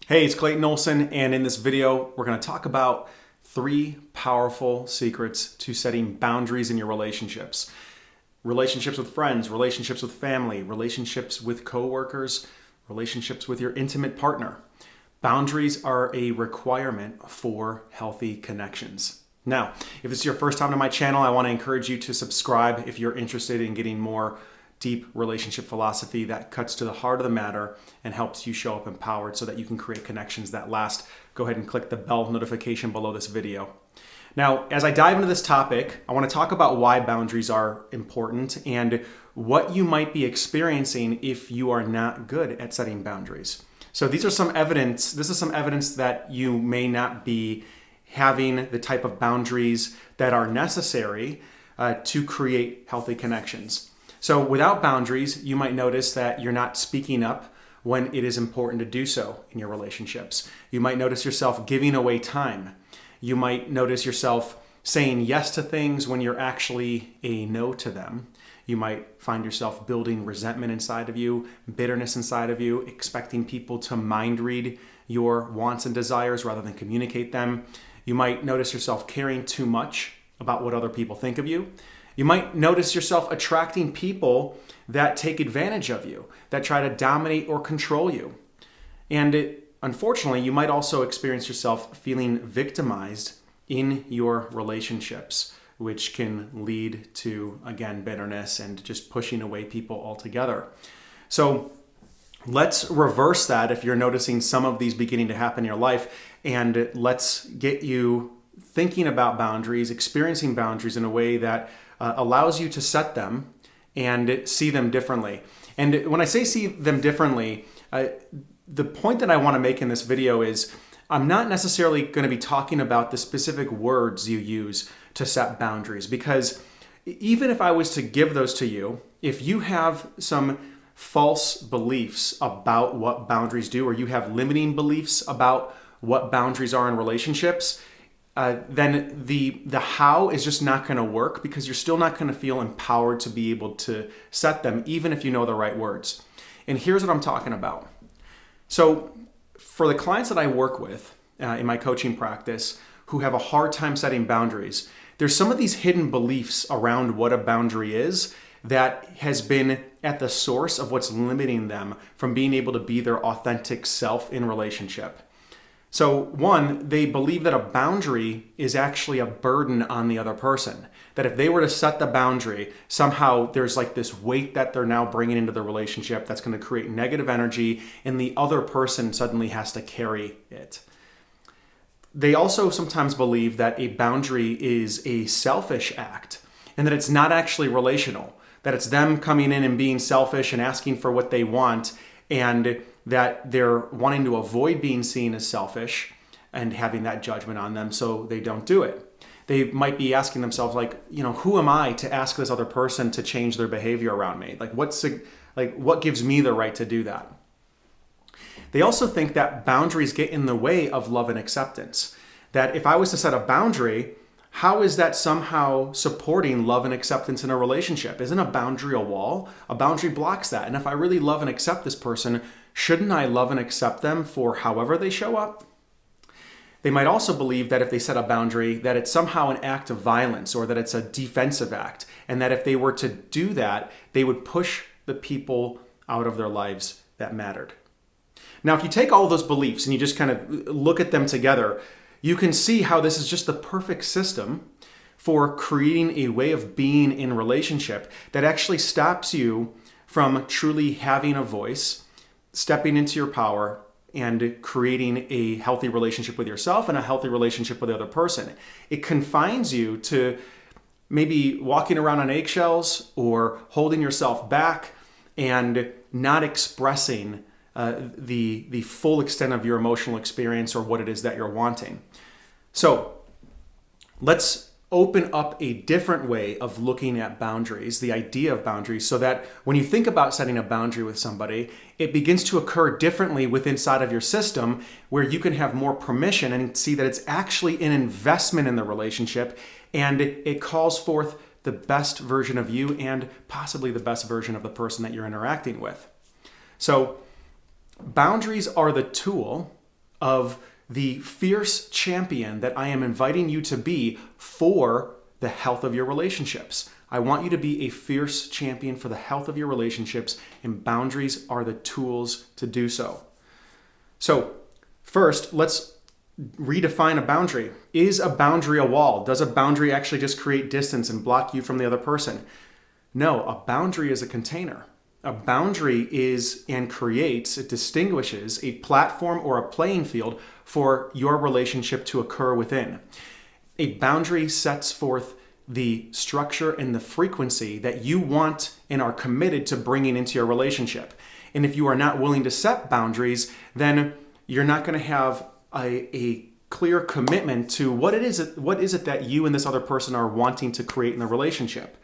Hey, it's Clayton Olson, and in this video, we're going to talk about 3 powerful secrets to setting boundaries in your relationships. Relationships with friends, relationships with family, relationships with coworkers, relationships with your intimate partner. Boundaries are a requirement for healthy connections. Now, if this is your first time to my channel, I want to encourage you to subscribe if you're interested in getting more deep relationship philosophy that cuts to the heart of the matter and helps you show up empowered so that you can create connections that last. Go ahead and click the bell notification below this video. Now, as I dive into this topic, I want to talk about why boundaries are important and what you might be experiencing if you are not good at setting boundaries. So this is some evidence that you may not be having the type of boundaries that are necessary to create healthy connections. So without boundaries, you might notice that you're not speaking up when it is important to do so in your relationships. You might notice yourself giving away time. You might notice yourself saying yes to things when you're actually a no to them. You might find yourself building resentment inside of you, bitterness inside of you, expecting people to mind read your wants and desires rather than communicate them. You might notice yourself caring too much about what other people think of you. You might notice yourself attracting people that take advantage of you, that try to dominate or control you. And unfortunately, you might also experience yourself feeling victimized in your relationships, which can lead to, again, bitterness and just pushing away people altogether. So let's reverse that if you're noticing some of these beginning to happen in your life, and let's get you thinking about boundaries, experiencing boundaries in a way that allows you to set them and see them differently. And when I say see them differently, the point that I want to make in this video is I'm not necessarily going to be talking about the specific words you use to set boundaries, because even if I was to give those to you, if you have some false beliefs about what boundaries do, or you have limiting beliefs about what boundaries are in relationships, then the how is just not going to work, because you're still not going to feel empowered to be able to set them, even if you know the right words. And here's what I'm talking about. So for the clients that I work with in my coaching practice who have a hard time setting boundaries, there's some of these hidden beliefs around what a boundary is that has been at the source of what's limiting them from being able to be their authentic self in relationship. So one, they believe that a boundary is actually a burden on the other person. That if they were to set the boundary, somehow there's like this weight that they're now bringing into the relationship that's going to create negative energy, and the other person suddenly has to carry it. They also sometimes believe that a boundary is a selfish act and that it's not actually relational, that it's them coming in and being selfish and asking for what they want, and that they're wanting to avoid being seen as selfish and having that judgment on them, so they don't do it. They might be asking themselves, like, who am I to ask this other person to change their behavior around me? What gives me the right to do that? They also think that boundaries get in the way of love and acceptance. That if I was to set a boundary, how is that somehow supporting love and acceptance in a relationship? Isn't a boundary a wall? A boundary blocks that. And if I really love and accept this person, shouldn't I love and accept them for however they show up? They might also believe that if they set a boundary, that it's somehow an act of violence, or that it's a defensive act, and that if they were to do that, they would push the people out of their lives that mattered. Now, if you take all of those beliefs and you just kind of look at them together, you can see how this is just the perfect system for creating a way of being in relationship that actually stops you from truly having a voice, stepping into your power, and creating a healthy relationship with yourself and a healthy relationship with the other person. It confines you to maybe walking around on eggshells or holding yourself back and not expressing the full extent of your emotional experience or what it is that you're wanting. So let's open up a different way of looking at boundaries, the idea of boundaries, so that when you think about setting a boundary with somebody, it begins to occur differently within inside of your system, where you can have more permission and see that it's actually an investment in the relationship, and it calls forth the best version of you and possibly the best version of the person that you're interacting with. So boundaries are the tool of the fierce champion that I am inviting you to be for the health of your relationships. I want you to be a fierce champion for the health of your relationships, and boundaries are the tools to do so. So, first, let's redefine a boundary. Is a boundary a wall? Does a boundary actually just create distance and block you from the other person? No, a boundary is a container. A boundary is and creates, it distinguishes a platform or a playing field for your relationship to occur within. A boundary sets forth the structure and the frequency that you want and are committed to bringing into your relationship. And if you are not willing to set boundaries, then you're not going to have a clear commitment to what is it that you and this other person are wanting to create in the relationship.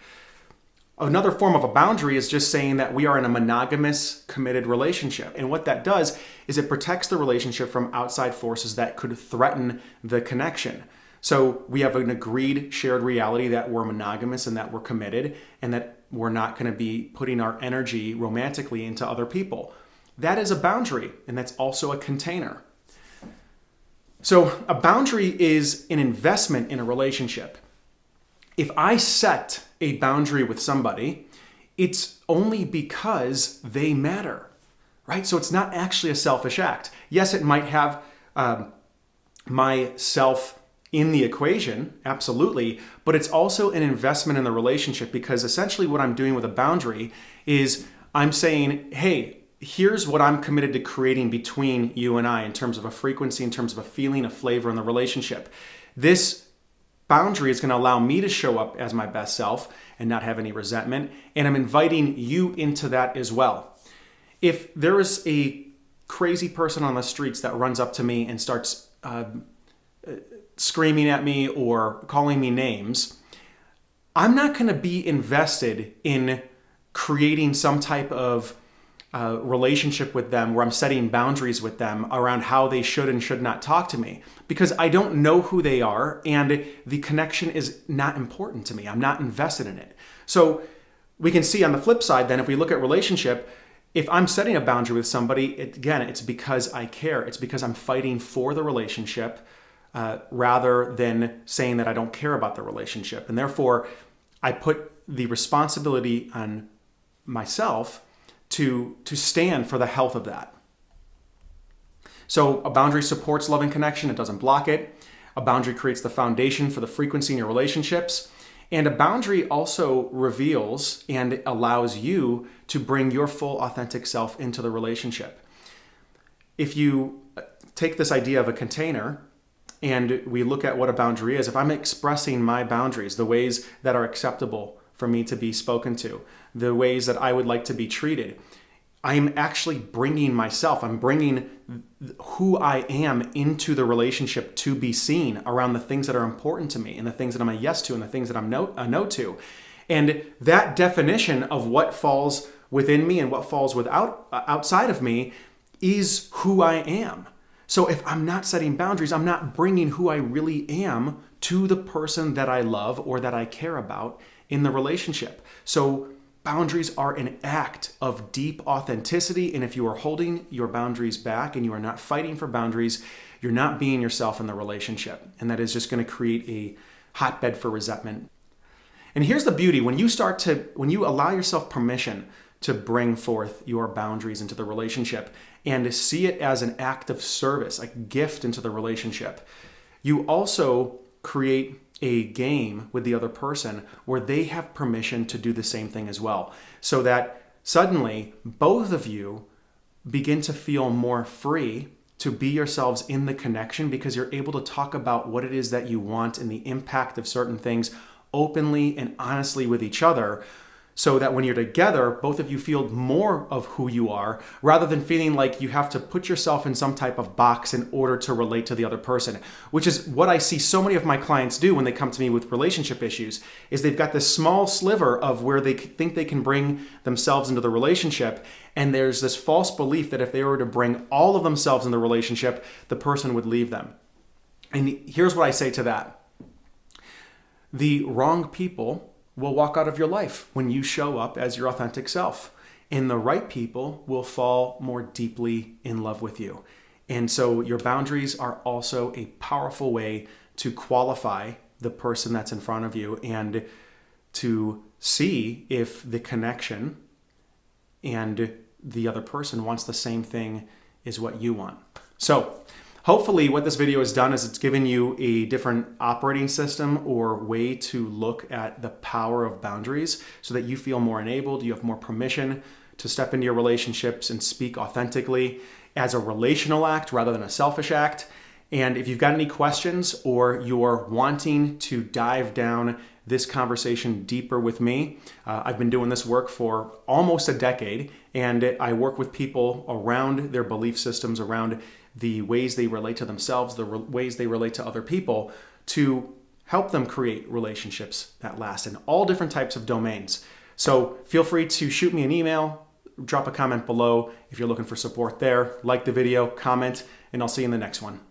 Another form of a boundary is just saying that we are in a monogamous, committed relationship. And what that does is it protects the relationship from outside forces that could threaten the connection. So we have an agreed shared reality that we're monogamous and that we're committed and that we're not going to be putting our energy romantically into other people. That is a boundary, and that's also a container. So a boundary is an investment in a relationship. If I set a boundary with somebody, it's only because they matter, right? So it's not actually a selfish act. Yes, it might have myself in the equation, absolutely, but it's also an investment in the relationship, because essentially what I'm doing with a boundary is I'm saying, hey, here's what I'm committed to creating between you and I in terms of a frequency, in terms of a feeling, a flavor in the relationship. This boundary is going to allow me to show up as my best self and not have any resentment, and I'm inviting you into that as well. If there is a crazy person on the streets that runs up to me and starts screaming at me or calling me names, I'm not going to be invested in creating some type of relationship with them where I'm setting boundaries with them around how they should and should not talk to me, because I don't know who they are and the connection is not important to me. I'm not invested in it. So we can see on the flip side then, if we look at relationship, if I'm setting a boundary with somebody, it's because I care. It's because I'm fighting for the relationship rather than saying that I don't care about the relationship. And therefore, I put the responsibility on myself to stand for the health of that. So a boundary supports love and connection. It doesn't block it. A boundary creates the foundation for the frequency in your relationships. And a boundary also reveals and allows you to bring your full authentic self into the relationship. If you take this idea of a container and we look at what a boundary is, if I'm expressing my boundaries, the ways that are acceptable for me to be spoken to, the ways that I would like to be treated, I'm actually bringing myself, I'm bringing who I am into the relationship to be seen around the things that are important to me and the things that I'm a yes to and the things that I'm a no to. And that definition of what falls within me and what falls outside of me is who I am. So if I'm not setting boundaries, I'm not bringing who I really am to the person that I love or that I care about in the relationship. So boundaries are an act of deep authenticity. And if you are holding your boundaries back and you are not fighting for boundaries, you're not being yourself in the relationship. And that is just going to create a hotbed for resentment. And here's the beauty. When you allow yourself permission to bring forth your boundaries into the relationship and to see it as an act of service, a gift into the relationship, you also create a game with the other person where they have permission to do the same thing as well. So that suddenly both of you begin to feel more free to be yourselves in the connection, because you're able to talk about what it is that you want and the impact of certain things openly and honestly with each other, so that when you're together, both of you feel more of who you are, rather than feeling like you have to put yourself in some type of box in order to relate to the other person, which is what I see so many of my clients do when they come to me with relationship issues, is they've got this small sliver of where they think they can bring themselves into the relationship, and there's this false belief that if they were to bring all of themselves in the relationship, the person would leave them. And here's what I say to that. The wrong people will walk out of your life when you show up as your authentic self. And the right people will fall more deeply in love with you. And so your boundaries are also a powerful way to qualify the person that's in front of you and to see if the connection and the other person wants the same thing as what you want. So hopefully what this video has done is it's given you a different operating system or way to look at the power of boundaries so that you feel more enabled, you have more permission to step into your relationships and speak authentically as a relational act rather than a selfish act. And if you've got any questions or you're wanting to dive down this conversation deeper with me, I've been doing this work for almost a decade, and I work with people around their belief systems, around the ways they relate to themselves, the ways they relate to other people, to help them create relationships that last in all different types of domains. So feel free to shoot me an email, drop a comment below if you're looking for support there, like the video, comment, and I'll see you in the next one.